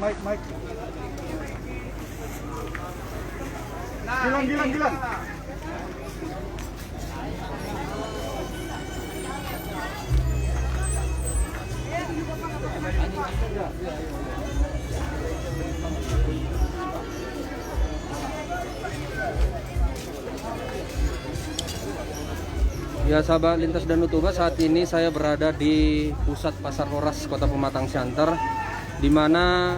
Mike. Gilang. Ya sahabat lintas dan Tuba, saat ini saya berada di pusat Pasar Horas Kota Pematang Siantar, di mana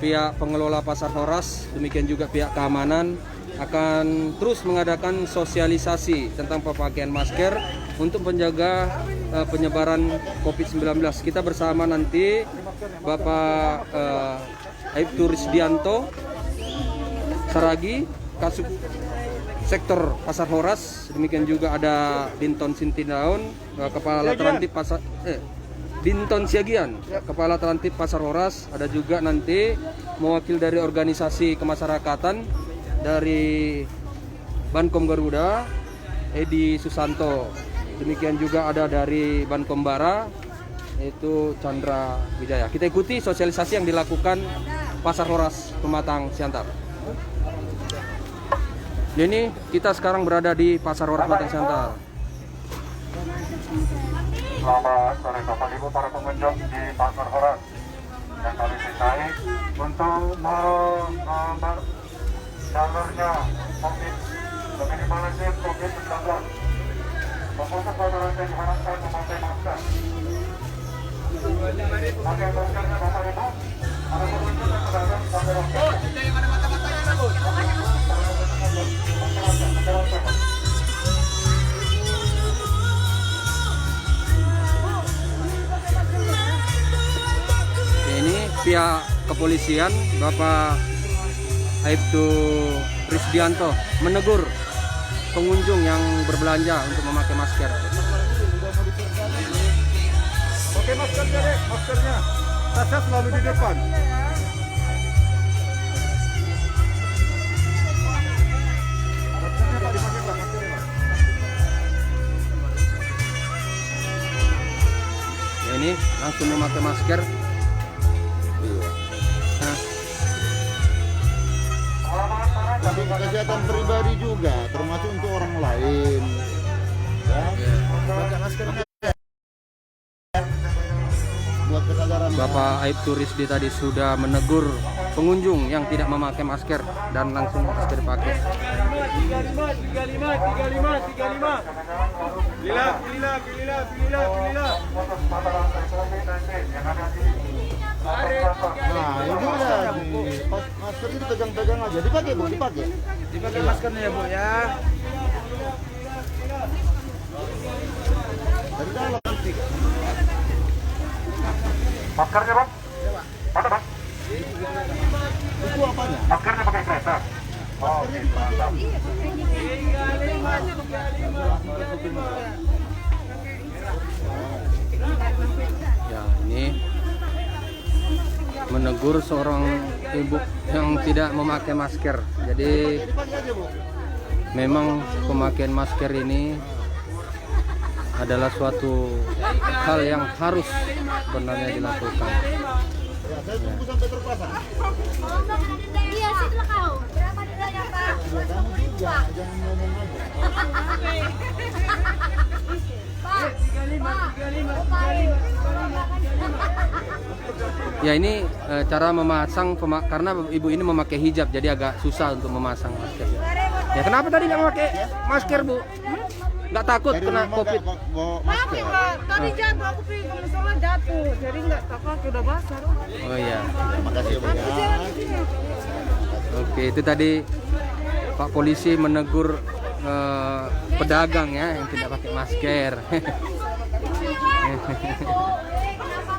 pihak pengelola Pasar Horas, demikian juga pihak keamanan akan terus mengadakan sosialisasi tentang pemakaian masker untuk menjaga penyebaran COVID-19. Kita bersama nanti Bapak Aibtu Risdianto Saragi, Kasub Sektor Pasar Horas, demikian juga ada Dinton Sintindaun, Kepala Terantib Pasar Dinton Siagian, Kepala Terantib Pasar Horas, ada juga nanti mewakil dari organisasi kemasyarakatan dari Bankom Garuda, Edi Susanto. Demikian juga ada dari Bankom Bara, yaitu Chandra Wijaya. Kita ikuti sosialisasi yang dilakukan Pasar Horas Pematang Siantar. Ini kita sekarang berada di Pasar Horas Pematang Siantar. Selamat sore Bapak Ibu para pengunjung di Pasar Horas. Yang kami cintai untuk jalurnya COVID, meminimalisir COVID-19. Memutus mata rantai diharapkan memakai masker. Pakai maskernya Bapak Ibu. Para pengunjung yang berada di Pasar Horas. Yang ada mata-matanya Bu. Ini pihak kepolisian, Bapak Aibtu Risdianto menegur pengunjung yang berbelanja untuk memakai masker. Pakai maskernya deh, maskernya. Tasnya selalu di depan. Maskernya Pak, dipakai Pak, maskernya Pak. Ya, ini langsung memakai masker. Nah, Untuk kesehatan pribadi juga, termasuk untuk orang lain. Ya, pakai maskernya. Buat kesadaran. Bapak Aibtu Risdi tadi sudah menegur pengunjung yang tidak memakai masker dan langsung masker dipakai. 35. Pilih. Nah, ini udah masker itu pegang-pegang aja. Dipakai Bu, dipakai. Dipakai maskernya ya Bu ya. Dari dalam nanti. Maskernya Bang? Mana Bang? Itu apanya? Maskernya pakai kereta. Oke, mantap. Ya, ini menegur seorang ibu yang tidak memakai masker. Jadi Dipakai aja Bu. memang pemakaian masker ini adalah suatu hal yang harus sebenarnya dilakukan. Ya, saya tunggu sampai terpasang. Iya, situ kau. Berapa dendanya, Pak? Ya, kamu juga jangan ngomong aja. Pak. Ya, ini cara memasang karena ibu ini memakai hijab, jadi agak susah untuk memasang masker. Ya, kenapa tadi nggak memakai masker Bu? Nggak takut Dari kena rumah COVID? nggak bawa Tapi masker. Pak, tadi jatuh aku pergi ke musola jatuh, jadi nggak pakai udah basah. Oh iya. Ya, makasih ya Bu ya. Oke, itu tadi Pak Polisi menegur pedagang ya yang tidak pakai masker.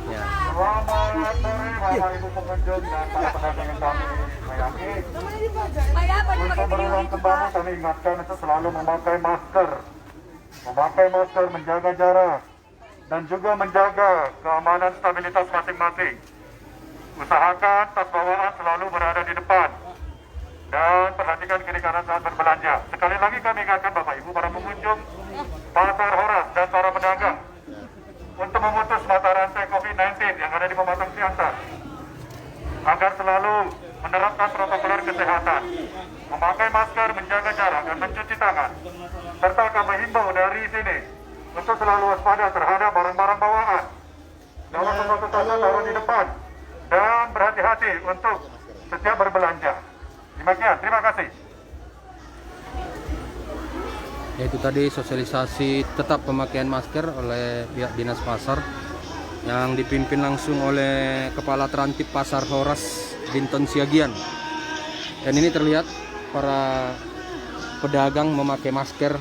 Ya. Selamat sore Bapak Ibu pengunjung dan para pedagang yang kami sayangi. Untuk berulang kembali kami ingatkan untuk selalu memakai masker. Memakai masker, menjaga jarak, dan juga menjaga keamanan stabilitas masing-masing. Usahakan tas bawaan selalu berada di depan. Dan perhatikan kiri kanan saat berbelanja. Sekali lagi kami ingatkan Bapak Ibu para pengunjung Pasar Horas dan para pedagang untuk memutus mata rantai COVID-19 yang ada di Pematang Siantar. agar selalu menerapkan protokol kesehatan, memakai masker, menjaga jarak, dan mencuci tangan. Serta kami himbau dari sini untuk selalu waspada terhadap barang-barang bawaan. Dalam sesuatu taruh di depan dan berhati-hati untuk setiap berbelanja. Demikian, terima kasih. Yaitu tadi sosialisasi tetap pemakaian masker oleh pihak Dinas Pasar yang dipimpin langsung oleh Kepala Terantip Pasar Horas Dinton Siagian. Dan ini terlihat para pedagang memakai masker.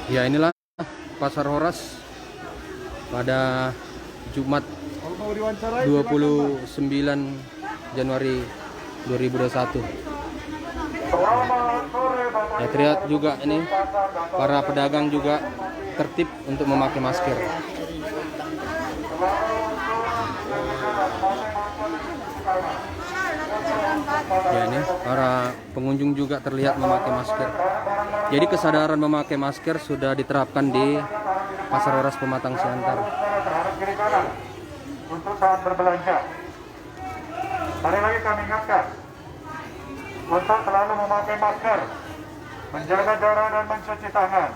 Ya, inilah Pasar Horas pada Jumat 29 Januari 2021. Ya, terlihat juga ini para pedagang juga tertib untuk memakai masker. Ya, ini para pengunjung juga terlihat memakai masker. Jadi kesadaran memakai masker sudah diterapkan di Pasar Horas Pematang Siantar. Untuk saat berbelanja, sekali lagi kami ingatkan untuk selalu memakai masker, menjaga jarak dan mencuci tangan,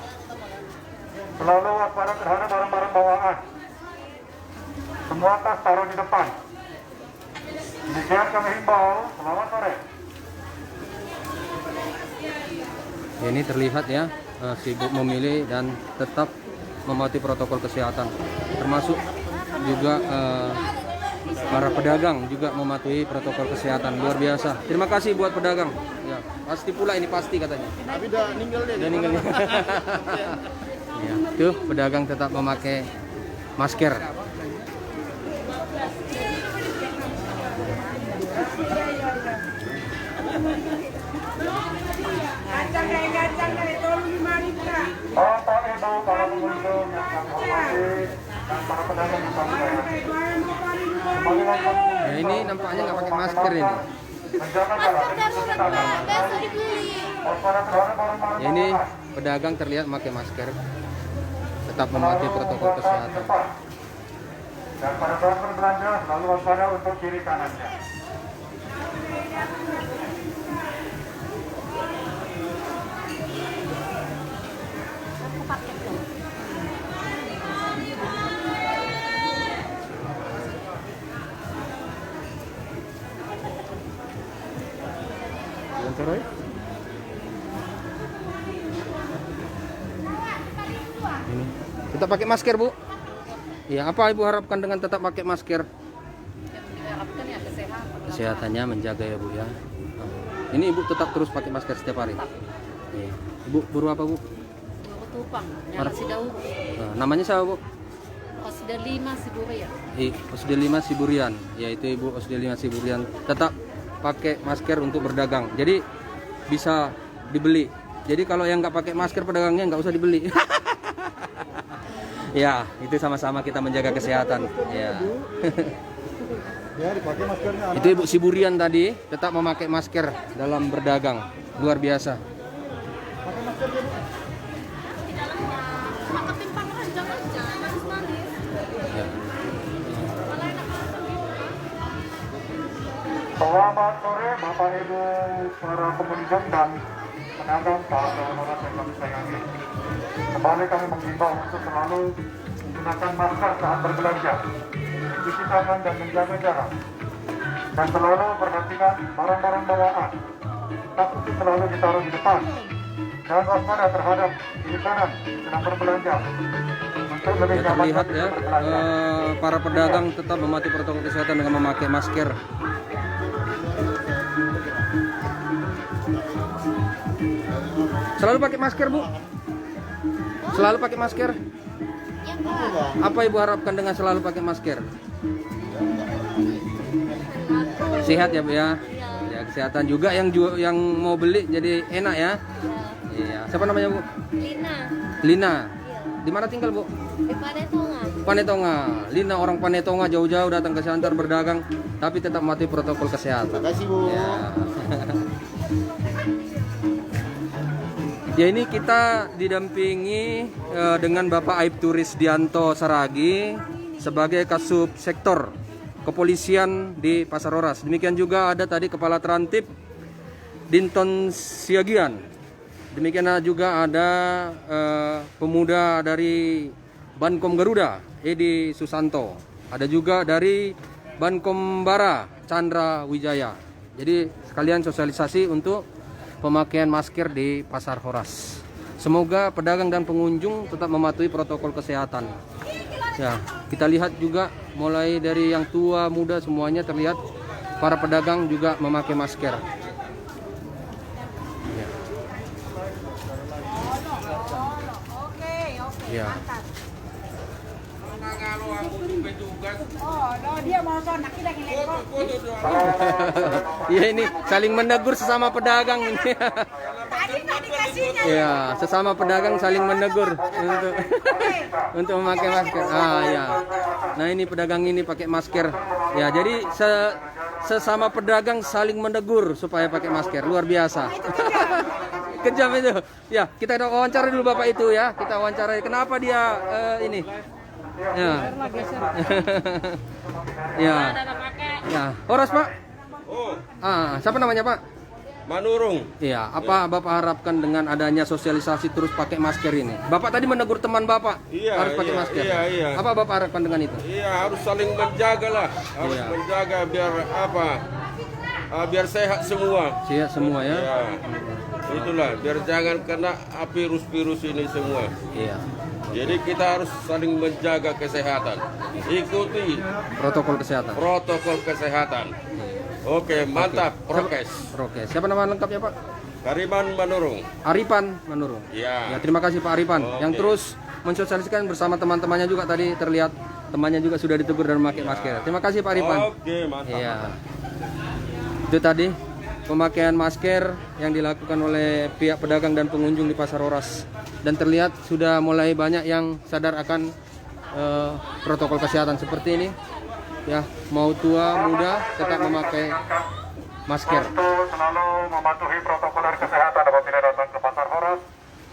selalu waspada terhadap barang-barang bawaan. Semua tas taruh di depan. Demikian kami himbau. Selamat sore. Ini terlihat ya, sibuk memilih dan tetap mematuhi protokol kesehatan, termasuk juga para pedagang juga mematuhi protokol kesehatan. Luar biasa. Terima kasih buat pedagang. Ya, pasti pula ini pasti katanya. Tapi udah ninggal deh. Udah ninggal. Ya, tuh pedagang tetap memakai masker. Bapak, Ibu, para pengunjung yang kami hormati dan para pedagang yang kami sayangi. Kembali lagi. Ya, ini nampaknya nggak pakai masker ini. Menjaga jarak dan mencuci tangan. Besok dibeli. Waspada terhadap barang-barang Ya, ini bawaan. pedagang terlihat memakai masker, tetap mematuhi protokol kesehatan. Dan pada saat berbelanja selalu waspada untuk kiri kanannya. Ini. Tetap pakai masker, Bu. Ya, apa Ibu harapkan dengan tetap pakai masker? Diharapkan ya kesehatan. Kesehatannya menjaga ya, Bu ya. Ini Ibu tetap terus pakai masker setiap hari. Iya. Ibu buru apa, Bu? Tupang, nyala si daun. Nah, namanya siapa, Bu? Osda 5 Siburian. Osde 5 Siburian, yaitu Ibu Osde 5 Siburian tetap pakai masker untuk berdagang. Jadi bisa dibeli. Jadi kalau yang nggak pakai masker pedagangnya nggak usah dibeli. Ya, itu sama-sama kita menjaga kesehatan. Ya. Ya, dipakai maskernya. Itu Ibu Siburian tadi tetap memakai masker dalam berdagang. Luar biasa. Pakai masker ya, Bu. Ketimpang ranjang aja, manis-manis. Ya. Selamat sore Bapak Ibu para pengunjung dan pedagang pasar Horas yang kami sayangi. Kembali kami menghimbau untuk selalu menggunakan masker saat berbelanja, mencuci tangan dan menjaga jarak, dan selalu perhatikan barang-barang bawaan. Tas itu selalu ditaruh di depan dan waspada terhadap kiri kanan sedang berbelanja. Untuk lebih Ya, nyaman terlihat ketika ya, berbelanja. para pedagang tetap mematuhi protokol kesehatan dengan memakai masker. Selalu pakai masker, Bu? Selalu pakai masker? Ya enggak. Apa Ibu harapkan dengan selalu pakai masker? Sehat ya, Bu ya? Ya, kesehatan juga yang mau beli jadi enak ya? Iya. Siapa namanya, Bu? Lina. Lina. Iya. Di mana tinggal, Bu? Di Padetongan. Panetonga. Lina orang Panetonga jauh-jauh datang ke Siantar berdagang tapi tetap mematuhi protokol kesehatan. Terima kasih, Bu. Ya. Ya, ini kita didampingi dengan Bapak Aibtu Risdianto Saragi sebagai Kasub Sektor Kepolisian di Pasar Roras. Demikian juga ada tadi Kepala Trantip Dinton Siagian. Demikian juga ada pemuda dari Bankom Garuda, Edi Susanto. Ada juga dari Bankom Bara, Chandra Wijaya. Jadi sekalian sosialisasi untuk pemakaian masker di Pasar Roras. Semoga pedagang dan pengunjung tetap mematuhi protokol kesehatan. Ya, kita lihat juga mulai dari yang tua, muda semuanya terlihat para pedagang juga memakai masker. Ya. Ya. Ya, ini saling menegur sesama pedagang ini. Ya, sesama pedagang saling menegur untuk memakai masker. Ah ya. Nah, ini pedagang ini pakai masker. Ya, jadi sesama pedagang saling menegur supaya pakai masker. Luar biasa. Kejam itu. Ya, kita wawancara dulu Bapak itu ya. Kita wawancarai kenapa dia ini. Ya. Ya. Ya. Horas, Pak. Oh, Siapa namanya, Pak? Manurung. Iya, apa Bapak harapkan dengan adanya sosialisasi terus pakai masker ini? Bapak tadi menegur teman Bapak harus pakai masker. Iya. Apa Bapak harapkan dengan itu? Iya, harus saling menjaga lah. Harus Iya. menjaga biar apa? Biar sehat semua. Sehat semua ya. Ya. Itulah, biar jangan kena virus-virus ini semua. Iya. Jadi kita harus saling menjaga kesehatan. Ikuti Protokol kesehatan. protokol kesehatan. Oke, mantap. Prokes. Oke. Siapa nama lengkapnya, Pak? Kariman Manurung. Aripan Manurung. Ya. Ya, terima kasih Pak Aripan Oke. yang terus mensosialisasikan bersama teman-temannya juga tadi terlihat temannya juga sudah ditegur dan memakai masker. Terima kasih Pak Aripan. Oke, mantap. Iya. Itu tadi pemakaian masker yang dilakukan oleh pihak pedagang dan pengunjung di Pasar Roras, dan terlihat sudah mulai banyak yang sadar akan protokol kesehatan seperti ini. Ya, mau tua muda tetap memakai masker. Untuk selalu mematuhi protokol kesehatan apabila datang ke Pasar Roras,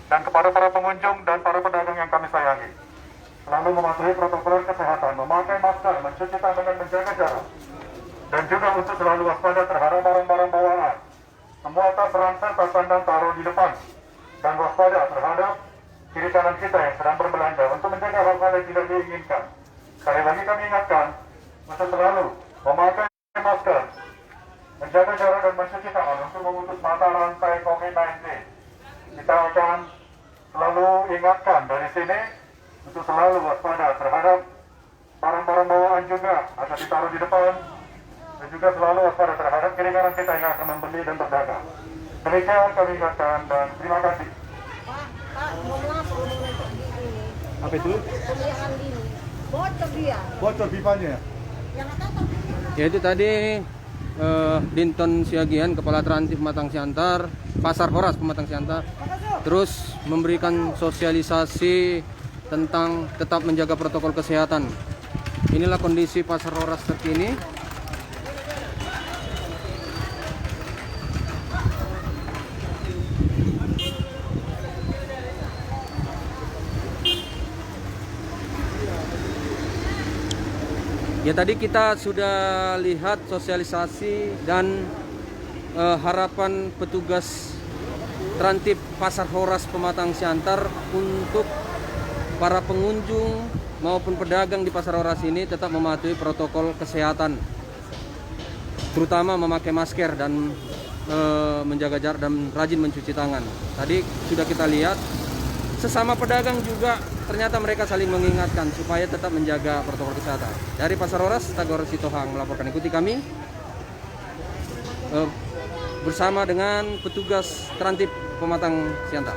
dan kepada para pengunjung dan para pedagang yang kami sayangi, selalu mematuhi protokol kesehatan, memakai masker, mencuci tangan dan menjaga jarak, dan juga untuk selalu waspada terhadap barang-barang bawaan. Semua tas ransel, tas pandang taruh di depan, dan waspada terhadap kiri kanan kita yang sedang berbelanja untuk menjaga hal-hal yang tidak diinginkan. Sekali lagi kami ingatkan untuk selalu memakai masker, menjaga jarak dan mencuci tangan untuk memutus mata rantai COVID-19. Kita akan selalu ingatkan dari sini untuk selalu waspada terhadap barang-barang bawaan juga akan ditaruh di depan, dan juga selalu waspada terhadap kiri kanan kita yang akan membeli dan berdagang. Demikian kami ingatkan dan terima kasih. Pak, mohon maaf untuk di ini. Apa itu? Pemilihan ini. Bocor dia. Bocor pipanya ya? Yang tahu. Ya, itu tadi Dinton Siagian, Kepala Trantip Pematang Siantar, Pasar Roras Pematang Siantar, terus memberikan sosialisasi tentang tetap menjaga protokol kesehatan. Inilah kondisi Pasar Roras terkini. Ya, tadi kita sudah lihat sosialisasi dan harapan petugas Trantip Pasar Roras Pematang Siantar untuk para pengunjung maupun pedagang di Pasar Roras ini tetap mematuhi protokol kesehatan, terutama memakai masker dan menjaga jarak dan rajin mencuci tangan. Tadi sudah kita lihat sesama pedagang juga ternyata mereka saling mengingatkan supaya tetap menjaga protokol kesehatan. Dari Pasar Roras, Tagor Sitohang melaporkan. Ikuti kami bersama dengan petugas Trantip Pematang Siantar.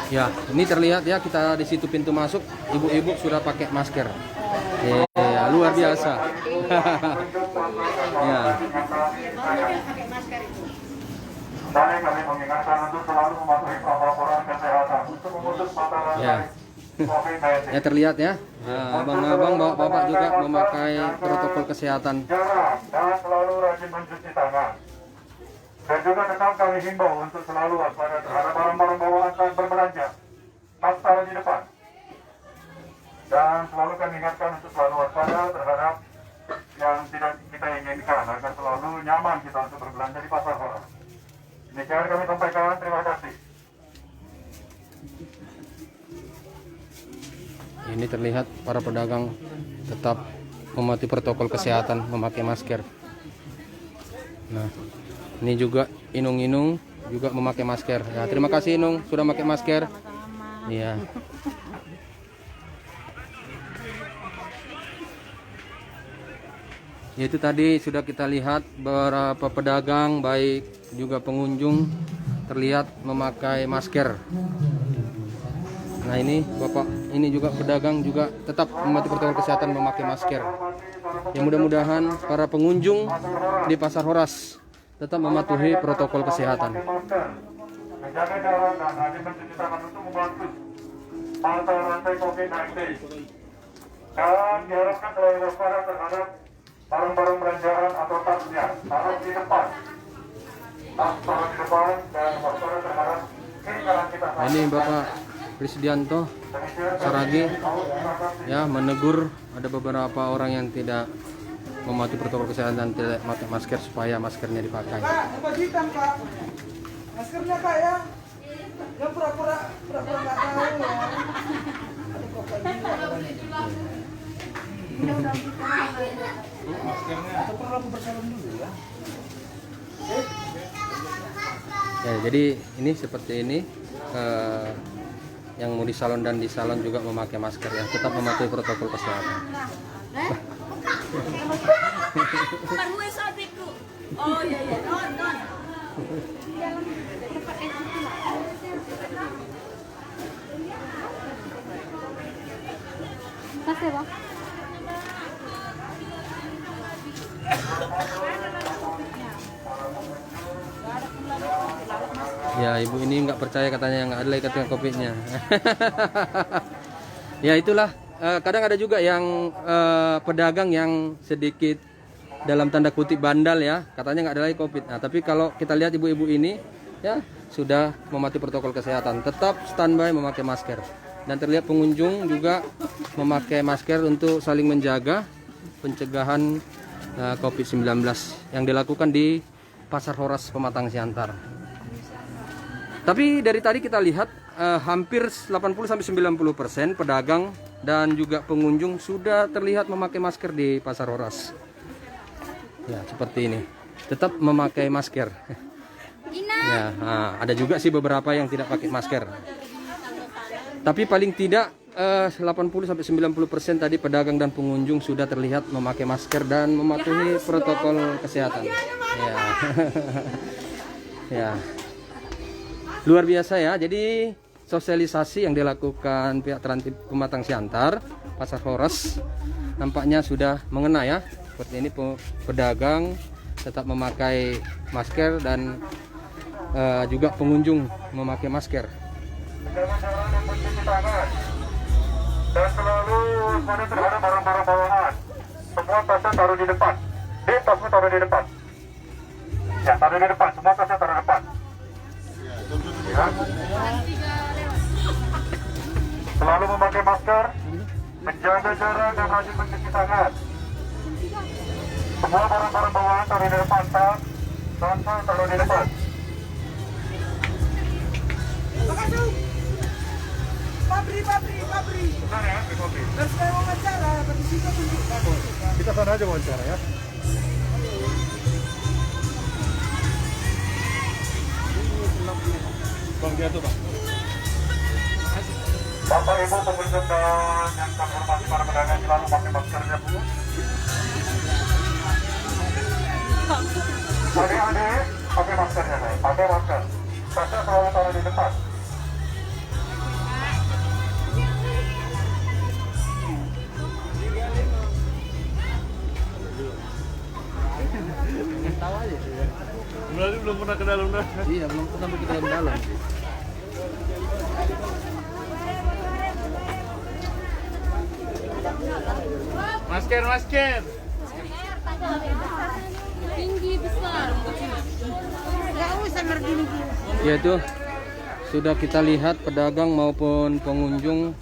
Ya, ini terlihat ya, kita di situ pintu masuk, ibu-ibu sudah pakai masker. Ya, luar biasa. Ya. Kembali kami mengingatkan untuk selalu mematuhi protokol kesehatan untuk memutus mata rantai Ya. COVID-19. Ya terlihat ya, abang-abang bapak-bapak juga memakai protokol kesehatan. Jarak dan selalu rajin mencuci tangan. Dan juga tetap kami himbau untuk selalu waspada terhadap barang-barang bawaan saat berbelanja. Tas taruh di depan. Dan selalu kami ingatkan untuk selalu waspada terhadap yang tidak kita inginkan agar selalu nyaman kita untuk berbelanja di pasar Horas. Demikian kami sampaikan, terima kasih. Ini terlihat para pedagang tetap mematuhi protokol kesehatan, memakai masker. Nah, ini juga Inung juga memakai masker. Ya, terima kasih Inung sudah memakai masker. Iya. Itu tadi sudah kita lihat beberapa pedagang baik juga pengunjung terlihat memakai masker. Nah ini Bapak, ini juga pedagang juga tetap mematuhi protokol kesehatan memakai masker. Ya mudah-mudahan para pengunjung di Pasar Horas tetap mematuhi protokol kesehatan. Menjaga jarak dan rajin mencuci tangan untuk membantu mata rantai COVID-19. Dan diharapkan selalu waspada terhadap barang-barang belanjaan atau tasnya taruh di depan. Tas taruh di depan dan waspada terhadap kiri kanan kita. Ini Bapak Prisdianto Saragi ya menegur ada beberapa orang yang tidak mematuhi protokol kesehatan dan tidak pakai masker supaya maskernya dipakai. Pak, bagikan Pak. Maskernya Pak ya. Yang pura-pura nggak tahu ya. Ada Ya, jadi ini seperti ini yang mau di salon dan di salon juga memakai masker ya, tetap mematuhi protokol kesehatan. Oh iya iya, non. Kasih Bang. Ya ibu ini nggak percaya katanya nggak ada lagi katanya COVID-nya. Ya itulah kadang ada juga yang pedagang yang sedikit dalam tanda kutip bandal ya, katanya nggak ada lagi COVID. Nah tapi kalau kita lihat ibu-ibu ini ya sudah mematuhi protokol kesehatan, tetap standby memakai masker. Dan terlihat pengunjung juga memakai masker untuk saling menjaga pencegahan COVID-19 yang dilakukan di Pasar Horas Pematang Siantar. Tapi dari tadi kita lihat hampir 80-90% pedagang dan juga pengunjung sudah terlihat memakai masker di Pasar Horas. Ya seperti ini, tetap memakai masker. Ya, ada juga sih beberapa yang tidak pakai masker. Tapi paling tidak 80-90% tadi pedagang dan pengunjung sudah terlihat memakai masker dan mematuhi protokol kesehatan. Ya. Ya. Luar biasa ya. Jadi sosialisasi yang dilakukan pihak Transtip Pematang Siantar, Pasar Horas nampaknya sudah mengena ya. Seperti ini pedagang tetap memakai masker dan juga pengunjung memakai masker. Menjaga jarak dan mencuci tangan. Dan selalu waspada terhadap barang-barang bawaan. Semua tasnya taruh di depan. Tasnya taruh di depan. Ya, taruh di depan. Semua tasnya taruh di depan. Ya. Selalu memakai masker, menjaga jarak dan rajin mencuci tangan. Semua barang-barang bawaan taruh di depan. Tas taruh di depan. Pabri. Benar ya, Kopi? Terus saya wawancara, tapi sih tunjuk. Kita sana aja wawancara ya. Bang Dianto Bang. Bapak Ibu pengunjung dan yang kami hormati para pedagang selalu pakai maskernya Bu. Adik-adik pakai maskernya saya, pakai masker. Tasnya selalu taruh di depan. tahu aja. Belum pernah ke dalam dah. Iya, belum pernah pergi dalam. Masker. Tinggi besar. Nggak usah mergini. Yaitu sudah kita lihat pedagang maupun pengunjung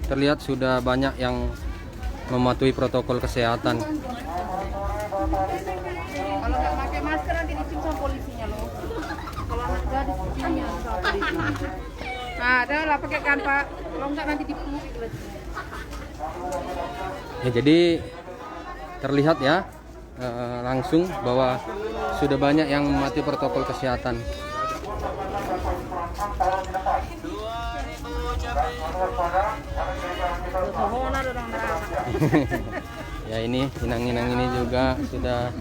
terlihat sudah banyak yang mematuhi protokol kesehatan. Kalau nggak pakai masker nanti dicium sama polisinya loh. Kalau nggak diciumnya sama polisi. Nah, ada lah pakai kan Pak. Kalau nggak nanti dipeluk. Ya, jadi terlihat ya langsung bahwa sudah banyak yang mematuhi protokol kesehatan. Ya, ini inang-inang ini juga sudah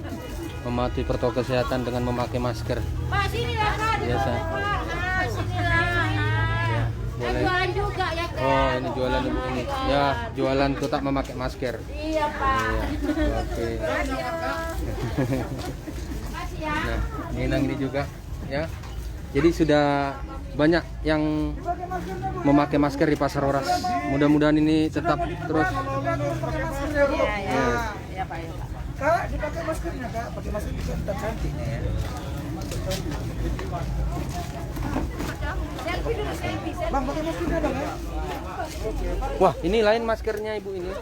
mematuhi protokol kesehatan dengan memakai masker. Pak, sini lah Kak. Biasa. Sini lah. Boleh. Jualan juga ya Kak. Oh, ini jualan ibu ini. Ya, jualan tetap memakai masker. Iya Pak. Iya. Oke. Makasih ya. Nah, inang ini juga ya. Jadi sudah banyak yang memakai masker di Pasar Oras. Mudah-mudahan ini tetap terus. Iya Pak. Kak, dipakai maskernya Kak. Pakai masker juga tetap cantiknya ya. Bang, pakai maskernya Bang ya. Wah, ini lain maskernya ibu ini.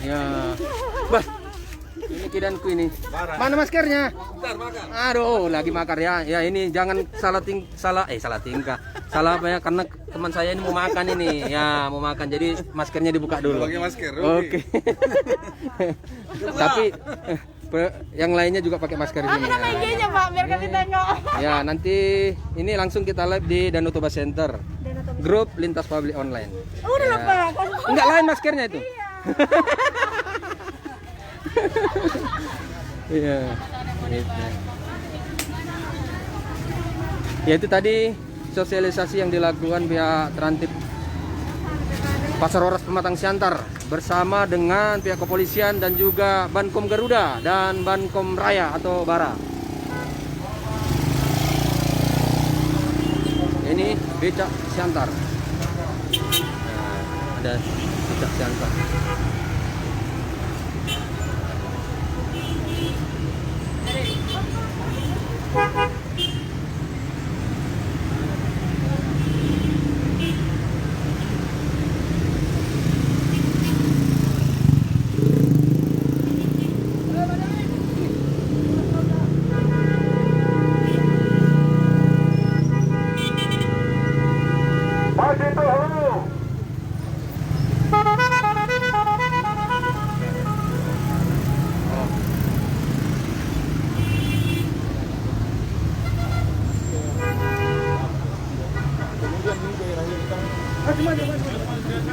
Ya, bah, ini kidanku ini. Mana maskernya? Aduh, lagi makar ya. Ya ini jangan salah tingkah. Salah apa ya? Karena teman saya ini mau makan ini. Ya, mau makan. Jadi maskernya dibuka dulu. Pakai masker. Oke. Tapi yang lainnya juga pakai masker ini. Apa nama IG-nya Pak? Biar kami tengok. Ya, nanti ini langsung kita live di Danau Toba Center. Grup Lintas Publik Online. Udah lah Pak. Enggak, lain maskernya itu. Iya. Gitu. Ya, itu tadi sosialisasi yang dilakukan pihak Trantip Pasar Oras Pematang Siantar bersama dengan pihak kepolisian dan juga Bankom Garuda dan Bankom Raya atau Bara. Ini becak Siantar. Nah, ada becak Siantar. Maju dahulu.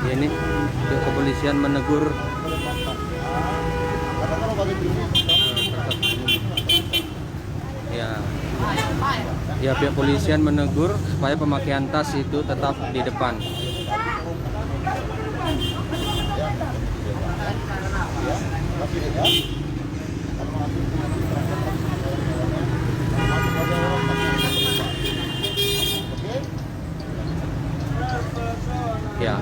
Ya, ini pihak kepolisian menegur ya pihak kepolisian menegur supaya pemakaian tas itu tetap di depan. Ya.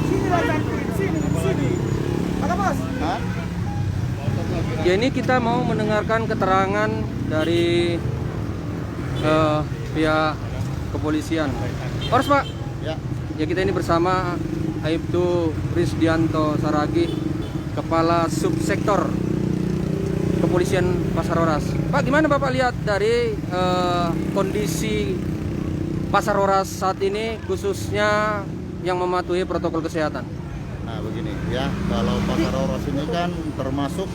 Sini lah cantik. Sini. Ada Mas? Hah? Ya, ini kita mau mendengarkan keterangan dari pihak kepolisian. Harus Pak. Ya. Ya, kita ini bersama Aibtu Risdianto Saragih, Kepala Subsektor Kepolisian Pasar Oras. Pak, gimana Bapak lihat dari kondisi Pasar Oras saat ini, khususnya yang mematuhi protokol kesehatan? Nah begini ya, kalau Pasar Oras ini kan termasuk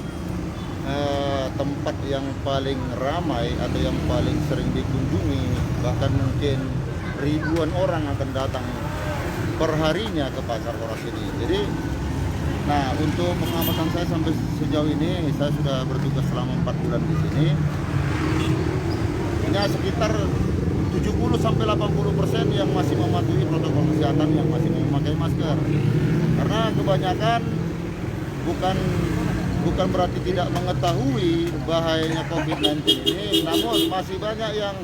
tempat yang paling ramai atau yang paling sering dikunjungi, bahkan mungkin ribuan orang akan datang perharinya ke Pasar Oras ini. Jadi, nah untuk pengamatan saya sampai sejauh ini, saya sudah bertugas selama 4 bulan di sini. Ini sekitar 70 70-80% yang masih mematuhi protokol kesehatan, yang masih memakai masker. Karena kebanyakan bukan berarti tidak mengetahui bahayanya COVID-19 ini, namun masih banyak yang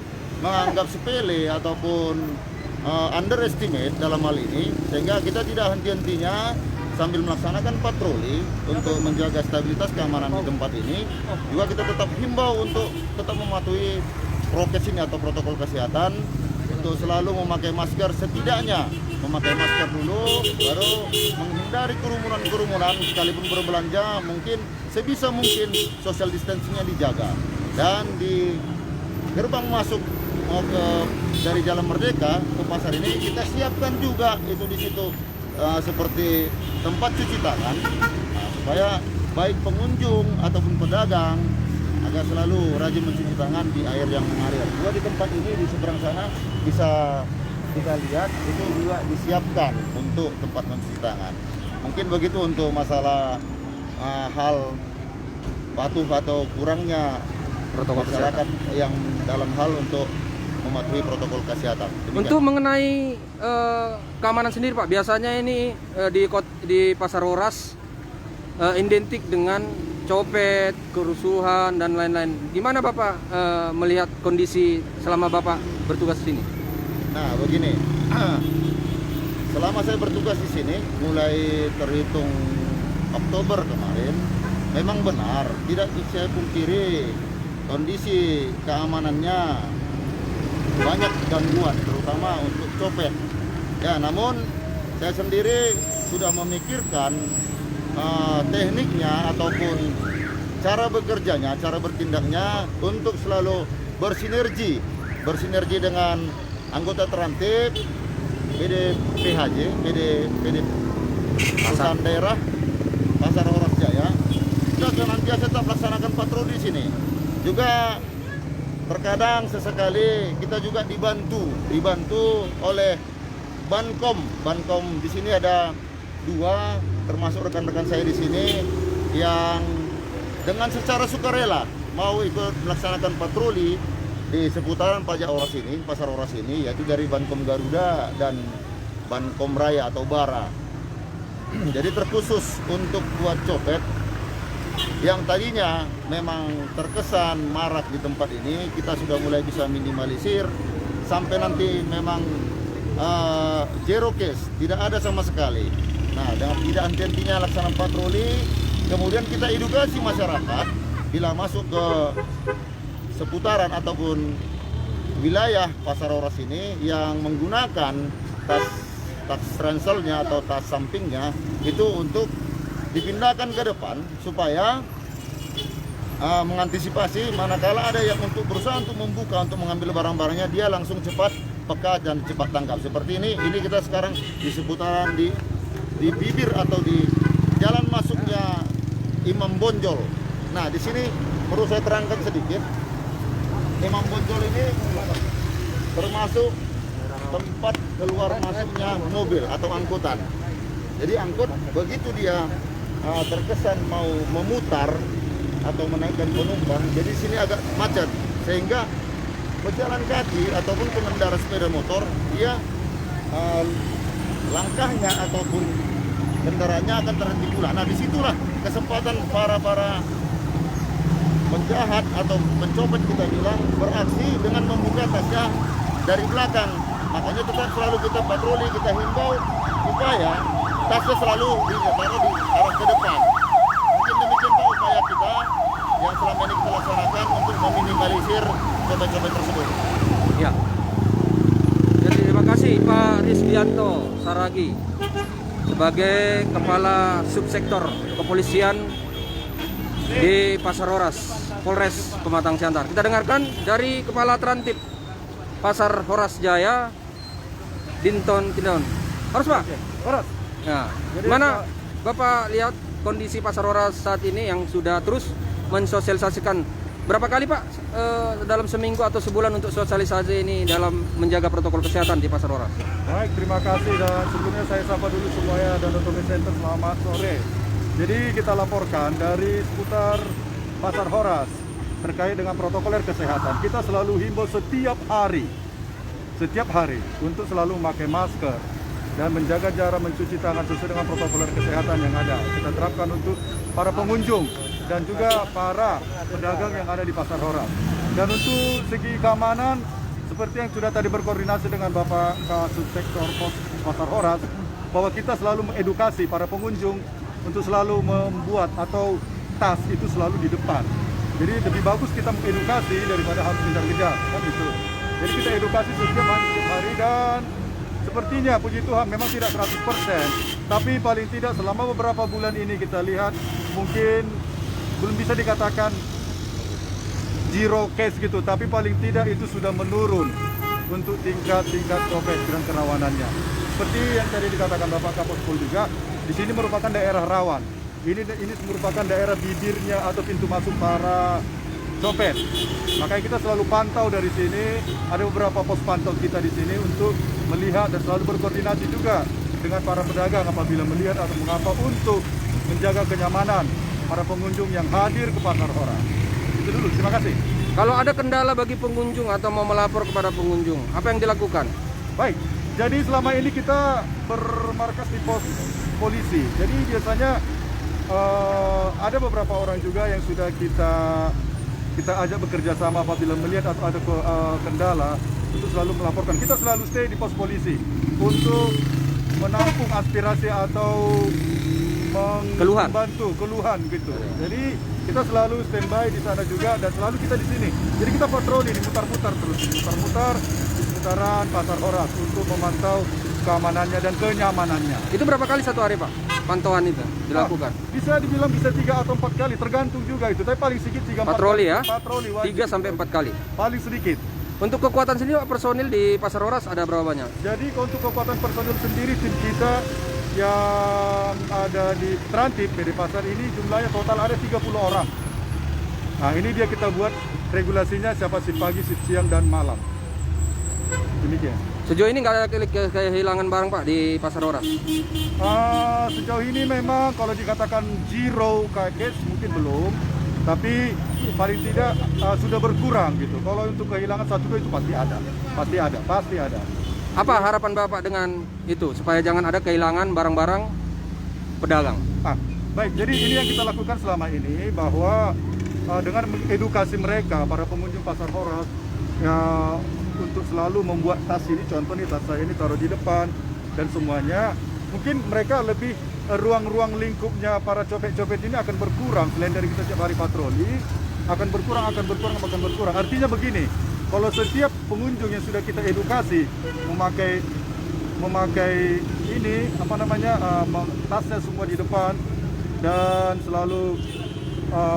menganggap sepele ataupun underestimate dalam hal ini, sehingga kita tidak henti-hentinya sambil melaksanakan patroli untuk menjaga stabilitas keamanan di tempat ini. Juga kita tetap himbau untuk tetap mematuhi prokes ini atau protokol kesehatan, untuk selalu memakai masker, setidaknya memakai masker dulu, baru menghindari kerumunan-kerumunan. Sekalipun berbelanja, mungkin sebisa mungkin social distancingnya dijaga. Dan di gerbang masuk dari Jalan Merdeka ke pasar ini kita siapkan juga itu di situ seperti tempat cuci tangan, supaya baik pengunjung ataupun pedagang agar selalu rajin mencuci tangan di air yang mengalir. Juga di tempat ini di seberang sana bisa kita lihat itu juga disiapkan untuk tempat mencuci tangan. Mungkin begitu untuk masalah hal patuh atau kurangnya Protokol masyarakat yang dalam hal untuk mematuhi protokol kesehatan. Demikian. Untuk mengenai keamanan sendiri Pak, biasanya ini di Pasar Horas identik dengan copet, kerusuhan dan lain-lain. Gimana Bapak melihat kondisi selama Bapak bertugas di sini? Nah, begini. Selama saya bertugas di sini mulai terhitung Oktober kemarin, memang benar tidak saya pungkiri kondisi keamanannya banyak gangguan, terutama untuk copet. Ya, namun saya sendiri sudah memikirkan tekniknya ataupun cara bekerjanya, cara bertindaknya untuk selalu bersinergi dengan anggota terantip, PDPHJ, PD Perusahaan Daerah Pasar Horas Jaya. Kita senantiasa tetap melaksanakan patroli di sini. Juga terkadang sesekali kita juga dibantu oleh Bankom di sini ada 2 termasuk rekan-rekan saya di sini yang dengan secara sukarela mau ikut melaksanakan patroli di seputaran Pasar Horas ini, yaitu dari Bankom Garuda dan Bankom Raya atau Bara. Jadi terkhusus untuk buat copet yang tadinya memang terkesan marak di tempat ini, kita sudah mulai bisa minimalisir sampai nanti memang zero case, tidak ada sama sekali. Nah, dengan tidak henti-hentinya laksanakan patroli, kemudian kita edukasi masyarakat bila masuk ke seputaran ataupun wilayah Pasar Horas ini yang menggunakan tas ranselnya atau tas sampingnya itu untuk dipindahkan ke depan supaya mengantisipasi manakala ada yang untuk berusaha untuk membuka, untuk mengambil barang-barangnya, dia langsung cepat peka dan cepat tangkap. Seperti ini kita sekarang di seputaran di bibir atau di jalan masuknya Imam Bonjol. Nah, di sini perlu saya terangkan sedikit. Imam Bonjol ini termasuk tempat keluar masuknya mobil atau angkutan. Jadi angkut begitu dia terkesan mau memutar atau menaikkan penumpang, jadi sini agak macet, sehingga pejalan kaki ataupun pengendara sepeda motor dia langkahnya ataupun kendaraannya akan terhenti pula. Nah, disitulah kesempatan para penjahat atau pencopet kita bilang beraksi dengan membuka tasnya dari belakang. Makanya tetap selalu kita patroli, kita himbau supaya tasnya selalu ditaruh di arah ke depan. Mungkin demikian Pak upaya kita yang selama ini kita laksanakan untuk meminimalisir copet-copet tersebut. Ya. Jadi terima kasih Pak Rizkianto Saragi sebagai Kepala Subsektor Kepolisian di Pasar Horas, Polres Pematang Siantar. Kita dengarkan dari Kepala Terantip Pasar Horas Jaya, Dinton Kindon. Harus Pak? Horas. Nah, gimana Bapak lihat kondisi Pasar Horas saat ini yang sudah terus mensosialisasikan berapa kali Pak dalam seminggu atau sebulan untuk sosialisasi ini dalam menjaga protokol kesehatan di Pasar Horas? Baik, terima kasih dan sebelumnya saya sapa dulu semuanya dan Otomi Center, selamat sore. Jadi kita laporkan dari seputar Pasar Horas terkait dengan protokoler kesehatan. Kita selalu himbau setiap hari setiap hari untuk selalu memakai masker dan menjaga jarak, mencuci tangan sesuai dengan protokol kesehatan yang ada. Kita terapkan untuk para pengunjung dan juga para pedagang yang ada di Pasar Horas. Dan untuk segi keamanan, seperti yang sudah tadi berkoordinasi dengan Bapak Subsektor Pos Pasar Horas, bahwa kita selalu mengedukasi para pengunjung untuk selalu membuat atau tas itu selalu di depan. Jadi lebih bagus kita mengedukasi daripada harus kejar-kejar, kan gitu. Jadi kita edukasi setiap hari dan sepertinya puji Tuhan memang tidak 100%, tapi paling tidak selama beberapa bulan ini kita lihat mungkin belum bisa dikatakan zero case gitu, tapi paling tidak itu sudah menurun untuk tingkat COVID dan kerawanannya. Seperti yang tadi dikatakan Bapak Kapospol juga, di sini merupakan daerah rawan. Ini merupakan daerah bibirnya atau pintu masuk para copet. Makanya kita selalu pantau dari sini. Ada beberapa pos pantau kita di sini untuk melihat dan selalu berkoordinasi juga dengan para pedagang apabila melihat atau mengapa untuk menjaga kenyamanan para pengunjung yang hadir ke Pasar Horas. Itu dulu, terima kasih. Kalau ada kendala bagi pengunjung atau mau melapor kepada pengunjung, apa yang dilakukan? Baik, jadi selama ini kita bermarkas di pos polisi. Jadi biasanya ada beberapa orang juga yang sudah kita ajak bekerja sama apabila melihat atau ada kendala untuk selalu melaporkan. Kita selalu stay di pos polisi untuk menampung aspirasi atau membantu keluhan gitu. Jadi kita selalu standby di sana juga dan selalu kita di sini. Jadi kita patroli, mutar-mutar terus, mutar-mutar di seputaran Pasar Horas untuk memantau keamanannya dan kenyamanannya. Itu berapa kali satu hari Pak pantauan itu dilakukan? Bisa dibilang bisa 3 atau 4 kali, tergantung juga itu. Tapi paling sedikit 3-4 patroli kali. Ya? Patroli 3 sampai 4 kali. Paling sedikit. Untuk kekuatan sendiri Pak, personil di Pasar Horas ada berapa banyak? Jadi untuk kekuatan personil sendiri tim kita yang ada di Trantip PD Pasar ini jumlahnya total ada 30 orang. Nah ini dia kita buat regulasinya siapa shift pagi, shift siang dan malam. Demikian. Sejauh ini nggak ada kehilangan barang Pak di Pasar Horas? Sejauh ini memang kalau dikatakan zero case mungkin belum, tapi paling tidak sudah berkurang gitu. Kalau untuk kehilangan 1-2 itu pasti ada. Apa harapan Bapak dengan itu supaya jangan ada kehilangan barang-barang pedagang? Baik, jadi ini yang kita lakukan selama ini bahwa dengan mengedukasi mereka para pengunjung Pasar Horas ya, untuk selalu membuat tas ini, contoh nih tas saya ini taruh di depan dan semuanya, mungkin mereka lebih ruang-ruang lingkupnya para copet-copet ini akan berkurang selain dari kita setiap hari patroli akan berkurang. Artinya begini, kalau setiap pengunjung yang sudah kita edukasi memakai ini tasnya semua di depan dan selalu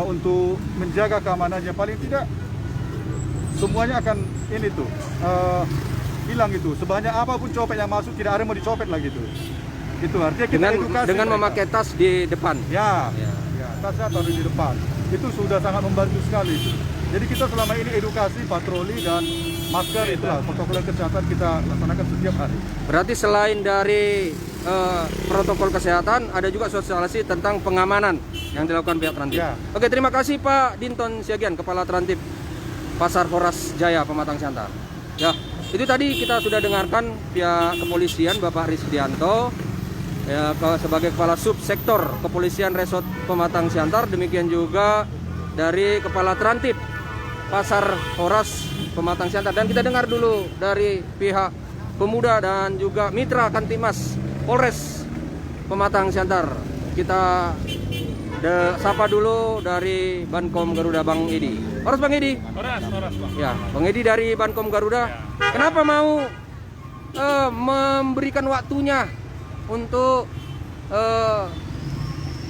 untuk menjaga keamanannya, paling tidak semuanya akan hilang itu. Sebanyak apapun copet yang masuk tidak ada yang mau dicopet lagi itu. Itu artinya kita edukasi dengan mereka. memakai tas di depan. Ya, tasnya taruh di depan. Itu sudah sangat membantu sekali itu. Jadi kita selama ini edukasi, patroli dan masker itulah protokol kesehatan kita laksanakan setiap hari. Berarti selain dari protokol kesehatan, ada juga sosialisasi tentang pengamanan yang dilakukan pihak Trantip. Ya. Oke, terima kasih Pak Dinton Siagian, Kepala Trantip Pasar Horas Jaya, Pematang Siantar. Ya, itu tadi kita sudah dengarkan pihak kepolisian Bapak Risdianto ya, sebagai Kepala Subsektor Kepolisian Resort Pematang Siantar. Demikian juga dari Kepala Trantip Pasar Horas Pematang Siantar. Dan kita dengar dulu dari pihak pemuda dan juga mitra Kantimas Polres Pematang Siantar. Kita sapa dulu dari Bankom Garuda, Bang Edi. Horas Bang Edi. Horas Bang. Ya, Bang Edi dari Bankom Garuda. Kenapa mau memberikan waktunya untuk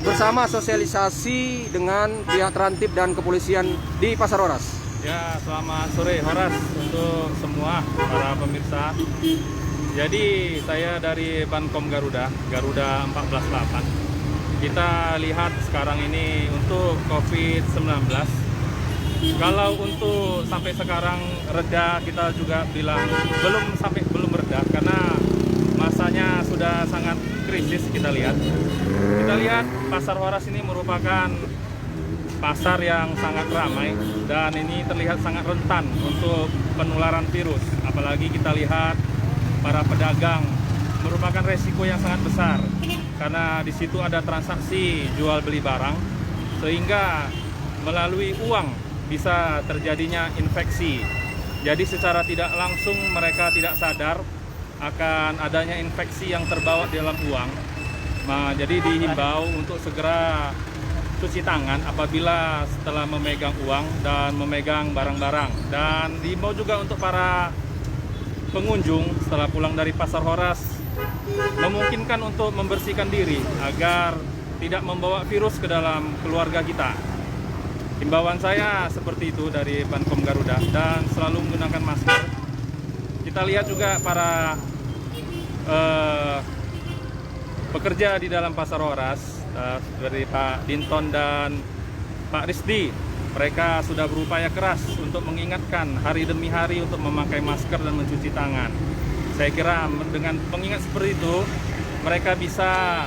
bersama sosialisasi dengan pihak Trantip dan kepolisian di Pasar Horas? Ya, selamat sore Horas untuk semua para pemirsa. Jadi saya dari Bankom Garuda 148. Kita lihat sekarang ini untuk COVID-19. Kalau untuk sampai sekarang reda, kita juga bilang belum reda karena masanya sudah sangat krisis. Kita lihat Pasar Horas ini merupakan pasar yang sangat ramai dan ini terlihat sangat rentan untuk penularan virus. Apalagi kita lihat para pedagang merupakan resiko yang sangat besar karena di situ ada transaksi jual beli barang, sehingga melalui uang bisa terjadinya infeksi. Jadi secara tidak langsung mereka tidak sadar akan adanya infeksi yang terbawa di dalam uang. Nah, jadi dihimbau untuk segera cuci tangan apabila setelah memegang uang dan memegang barang-barang. Dan dihimbau juga untuk para pengunjung setelah pulang dari Pasar Horas memungkinkan untuk membersihkan diri agar tidak membawa virus ke dalam keluarga kita. Himbauan saya seperti itu dari Bankom Garuda, dan selalu menggunakan masker. Kita lihat juga para pekerja di dalam Pasar Horas, dari Pak Dinton dan Pak Risdi, mereka sudah berupaya keras untuk mengingatkan hari demi hari untuk memakai masker dan mencuci tangan. Saya kira dengan pengingat seperti itu, mereka bisa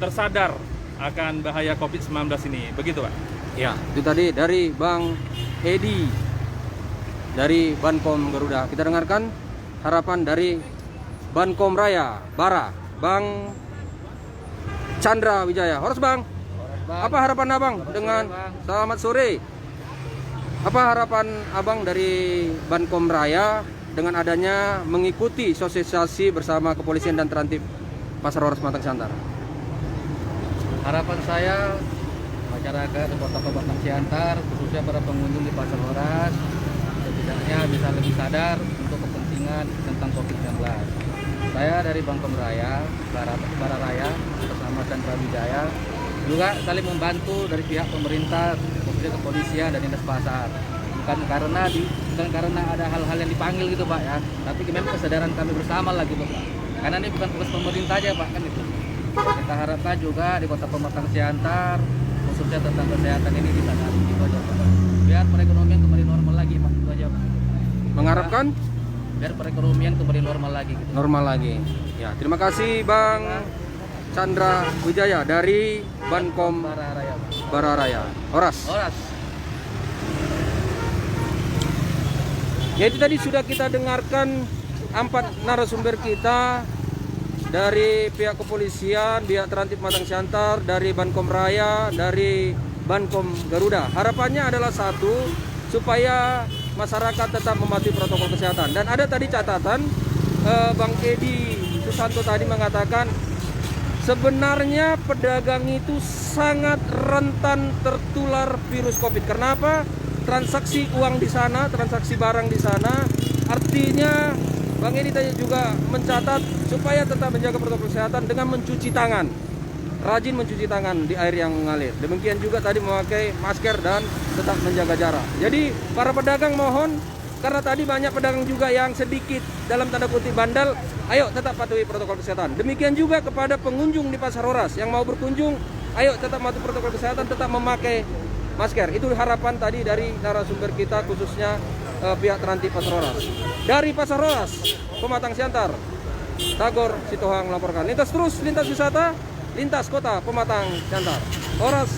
tersadar akan bahaya COVID-19 ini. Begitu, Pak. Ya, itu tadi dari Bang Edi dari Bankom Garuda. Kita dengarkan harapan dari Bankom Raya Bara, Bang Chandra Wijaya. Horas, Bang. Apa harapan Abang dengan selamat sore? Apa harapan Abang dari Bankom Raya dengan adanya mengikuti sosialisasi bersama kepolisian dan Terantib Pasar Horas Pematang Siantar? Harapan saya masyarakat di Kota Pematang Siantar, khususnya para pengunjung di Pasar Horas, setidaknya bisa lebih sadar untuk kepentingan tentang COVID-19. Saya dari Bankom Raya, Bara Raya, bersama Chandra Wijaya, juga saling membantu dari pihak pemerintah, khususnya kepolisian dan dinas pasar. Bukan karena ada hal-hal yang dipanggil gitu, Pak, ya, tapi memang kesadaran kami bersama lah gitu, Pak. Karena ini bukan tugas pemerintah aja, Pak, kan itu. Kita harapkan juga di Kota Pematang Siantar, khususnya tentang kesehatan ini disadari gitu aja, Pak. Biar perekonomian kembali normal lagi, Pak, itu aja, Pak. Mengharapkan biar perekonomian kembali normal lagi gitu. Normal lagi. Ya, terima kasih Bang Chandra Wijaya dari Bankom Bara Raya. Horas. Ya, itu tadi sudah kita dengarkan 4 narasumber kita dari pihak kepolisian, pihak Terantib Pematang Siantar, dari Bankom Raya, dari Bankom Garuda. Harapannya adalah satu, supaya masyarakat tetap mematuhi protokol kesehatan. Dan ada tadi catatan Bang Edi Susanto tadi mengatakan sebenarnya pedagang itu sangat rentan tertular virus COVID. Kenapa? Transaksi uang di sana, transaksi barang di sana. Artinya Bang Edi tadi juga mencatat supaya tetap menjaga protokol kesehatan dengan mencuci tangan. Rajin mencuci tangan di air yang mengalir. Demikian juga tadi memakai masker dan tetap menjaga jarak. Jadi para pedagang mohon, karena tadi banyak pedagang juga yang sedikit dalam tanda kutip bandel, ayo tetap patuhi protokol kesehatan. Demikian juga kepada pengunjung di Pasar Horas yang mau berkunjung, ayo tetap patuhi protokol kesehatan, tetap memakai masker. Itu harapan tadi dari narasumber kita, khususnya pihak Terantib Pasar Horas. Dari Pasar Horas Pematang Siantar, Tagor Sitohang melaporkan. Lintas terus, lintas wisata, lintas Kota Pematang Siantar. Horas.